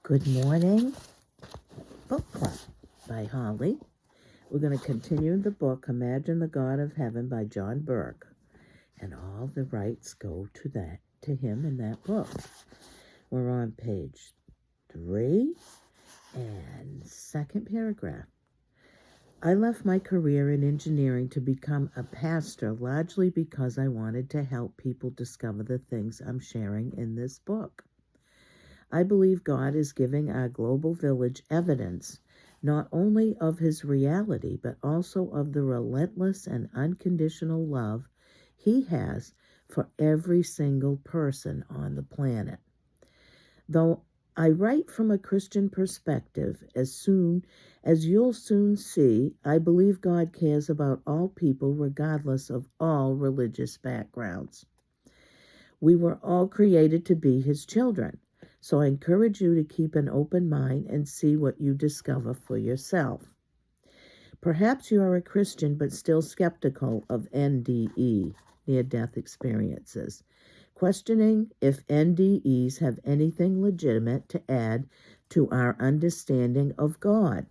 Good Morning Book Club by Holly. We're going to continue the book Imagine the God of Heaven by John Burke, and all the rights go to him in that book. We're on page 3 and second paragraph. I left my career in engineering to become a pastor largely because I wanted to help people discover the things I'm sharing in this book. I believe God is giving our global village evidence not only of his reality, but also of the relentless and unconditional love he has for every single person on the planet. Though I write from a Christian perspective, as you'll soon see, I believe God cares about all people regardless of all religious backgrounds. We were all created to be his children. So I encourage you to keep an open mind and see what you discover for yourself. Perhaps you are a Christian but still skeptical of NDE, near-death experiences, questioning if NDEs have anything legitimate to add to our understanding of God.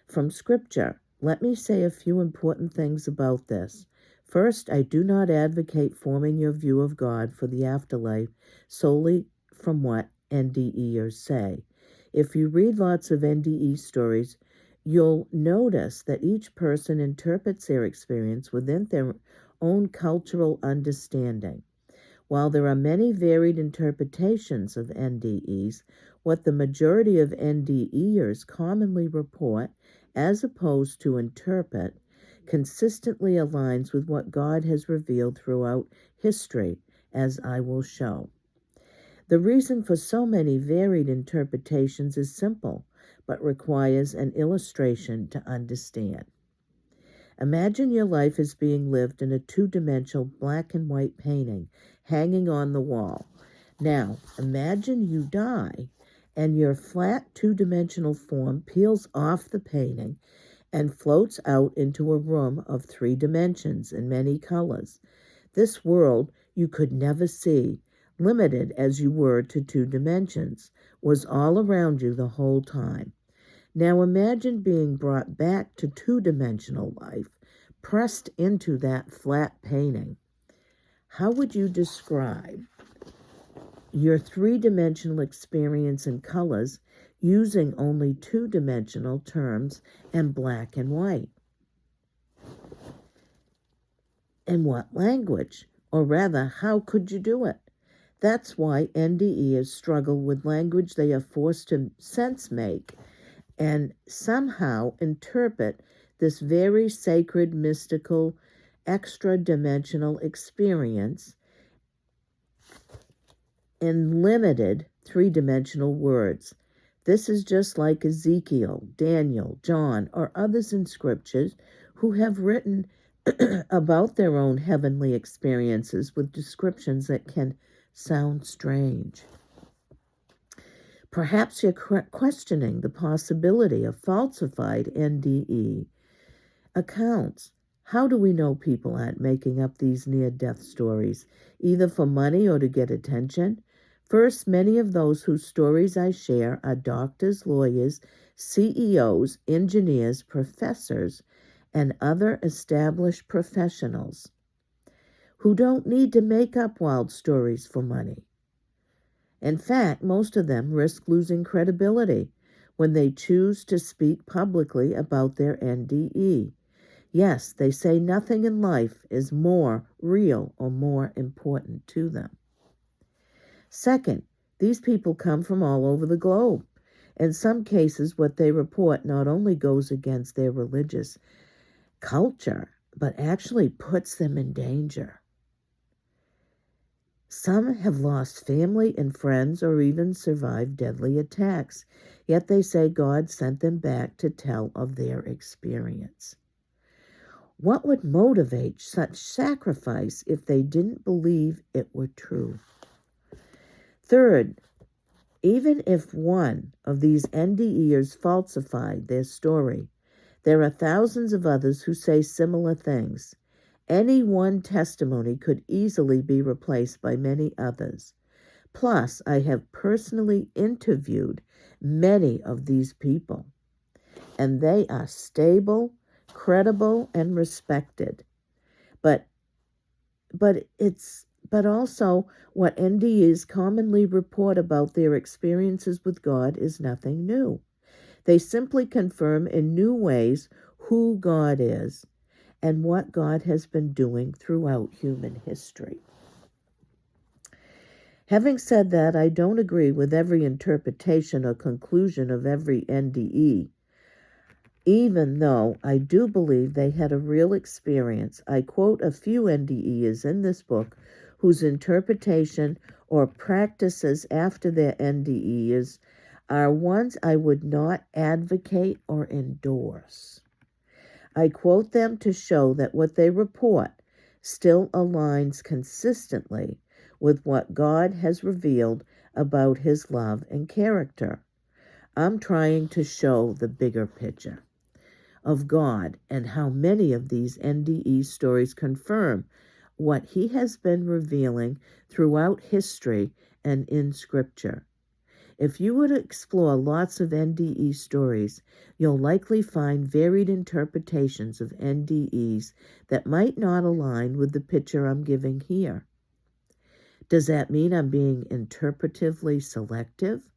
From Scripture, let me say a few important things about this. First, I do not advocate forming your view of God for the afterlife solely from what NDEers say. If you read lots of NDE stories, you'll notice that each person interprets their experience within their own cultural understanding. While there are many varied interpretations of NDEs, what the majority of NDEers commonly report, as opposed to interpret, consistently aligns with what God has revealed throughout history, as I will show. The reason for so many varied interpretations is simple, but requires an illustration to understand. Imagine your life is being lived in a two-dimensional black and white painting hanging on the wall. Now, imagine you die, and your flat two-dimensional form peels off the painting and floats out into a room of 3 dimensions and many colors. This world you could never see, limited as you were to 2 dimensions, was all around you the whole time. Now imagine being brought back to 2-dimensional life, pressed into that flat painting. How would you describe your 3-dimensional experience in colors using only 2-dimensional terms and black and white? In what language? Or rather, how could you do it? That's why NDEers struggle with language they are forced to sense-make and somehow interpret this very sacred, mystical, extra-dimensional experience in limited 3-dimensional words. This is just like Ezekiel, Daniel, John, or others in scriptures who have written about their own heavenly experiences with descriptions that can sound strange. Perhaps you're questioning the possibility of falsified NDE accounts. How do we know people aren't making up these near-death stories, either for money or to get attention? First, many of those whose stories I share are doctors, lawyers, CEOs, engineers, professors, and other established professionals who don't need to make up wild stories for money. In fact, most of them risk losing credibility when they choose to speak publicly about their NDE. Yes, they say nothing in life is more real or more important to them. Second, these people come from all over the globe. In some cases, what they report not only goes against their religious culture, but actually puts them in danger. Some have lost family and friends or even survived deadly attacks, yet they say God sent them back to tell of their experience. What would motivate such sacrifice if they didn't believe it were true? Third, even if one of these NDEers falsified their story, there are thousands of others who say similar things. Any one testimony could easily be replaced by many others. Plus, I have personally interviewed many of these people, and they are stable, credible, and respected. But also what NDEs commonly report about their experiences with God is nothing new. They simply confirm in new ways who God is and what God has been doing throughout human history. Having said that, I don't agree with every interpretation or conclusion of every NDE. Even though I do believe they had a real experience, I quote a few NDEs in this book whose interpretation or practices after their NDEs are ones I would not advocate or endorse. I quote them to show that what they report still aligns consistently with what God has revealed about his love and character. I'm trying to show the bigger picture of God and how many of these NDE stories confirm what he has been revealing throughout history and in Scripture. If you were to explore lots of NDE stories, you'll likely find varied interpretations of NDEs that might not align with the picture I'm giving here. Does that mean I'm being interpretively selective?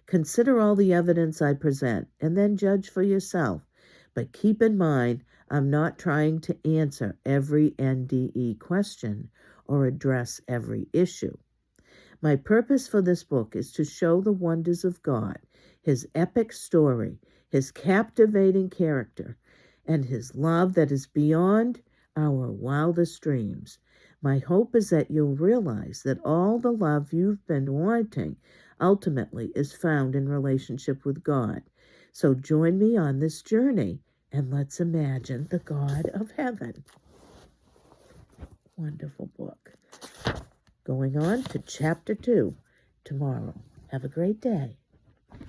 Consider all the evidence I present and then judge for yourself. But keep in mind, I'm not trying to answer every NDE question or address every issue. My purpose for this book is to show the wonders of God, his epic story, his captivating character, and his love that is beyond our wildest dreams. My hope is that you'll realize that all the love you've been wanting ultimately is found in relationship with God. So join me on this journey and let's imagine the God of heaven. Wonderful book. Going on to chapter 2 tomorrow. Have a great day.